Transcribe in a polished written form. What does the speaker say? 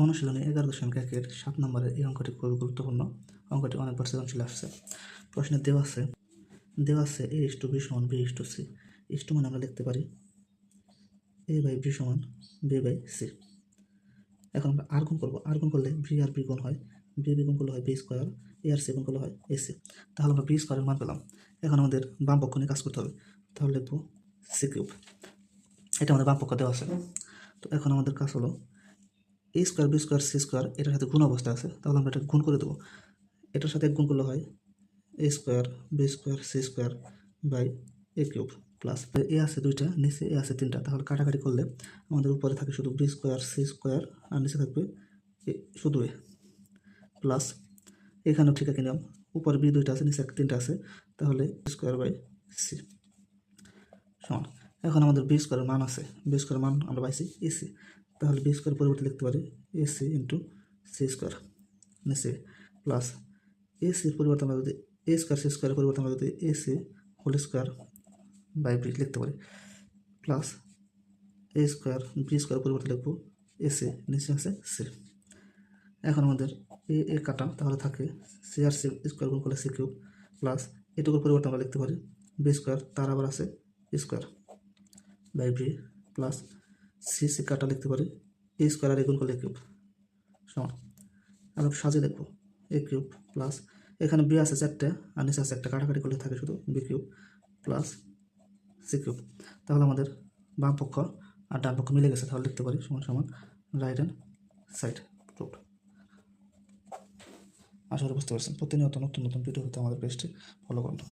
অনুশীলনী 11.1-এর 7 নম্বরের এই অঙ্কটি খুবই গুরুত্বপূর্ণ। অঙ্কটি অনেকবার সৃজনশীলে আসছে। প্রশ্নে দেওয়া আছে a/b সমান b/c। ইস টু মানে আমরা লিখতে পারি a/b সমান b/c। এখন আমরা আর গুণ করবো। আর গুণ করলে b আর b গুণ হয়, b গুণ করলে হয় b স্কোয়ার, a আর c গুণ করলে হয় ac। তাহলে আমরা b স্কোয়ারের মান পেলাম। এখন আমাদের বাম পক্ষ নিয়ে কাজ করতে হবে। তাহলে লিখবো c কিউব। এটা আমাদের বাম পক্ষ দেওয়া আছে। তো এখন আমাদের কাজ হলো a square b square c square এটার সাথে গুণ অবস্থা আছে, তাহলে আমরা এটা গুণ করে দেবো। এটার সাথে এক গুণ করলে হয় a square b square c square by a cube plus A আছে দুইটা, নিচে এ আছে তিনটা, তাহলে কাটাকাটি করলে আমাদের উপরে থাকে শুধু b স্কোয়ার c স্কোয়ার আর নিচে থাকবে শুধু এ প্লাস এখানেও ঠিক আছে নিয়ম, উপরে b দুইটা আছে নিচে তিনটা আছে, তাহলে স্কোয়ার বাই সি সমান। এখন আমাদের বি স্কোয়ারের মান আছে, বি স্কোয়ারের মান আমরা পাইছি এসি, তাহলে বি স্কোয়ার পরিবর্তে লিখতে পারি এসি ইন্টু সি স্কোয়ার নিচে প্লাস এসির পরিবর্তে আমরা যদি এ স্কোয়ার সি স্কোয়ারের পরিবর্তে আমরা যদি AC whole square by B লিখতে পারি plus A square B square পরিবর্তে লিখবো এসি নিচে আছে সি। এখন আমাদের এ কাটা, তাহলে থাকে সি আর সি স্কোয়ার গুণ করলে সি কিউব প্লাস এটুকুর পরিবর্তে আমরা লিখতে পারি বি স্কোয়ার, তার আবার আছে square by B plus C C কাটা লিখতে পারি এ স্কোয়ার আর এ গুণ করলে কিউব সমান। আমরা সাজিয়ে দেখবো এ কিউব প্লাস এখানে বি আছে চারটে আর নিচে আছে একটা, কাটাকাটি করলে থাকে শুধু B cube plus C cube. তাহলে আমাদের বাম পক্ষ আর ডান পক্ষ মিলে গেছে, তাহলে লিখতে পারি সমান সমান রাইট হ্যান্ড সাইড প্রুফড। আশা করি বুঝতে পারছেন। প্রতিনিয়ত নতুন নতুন ভিডিও হতে আমাদের পেজটি ফলো করুন।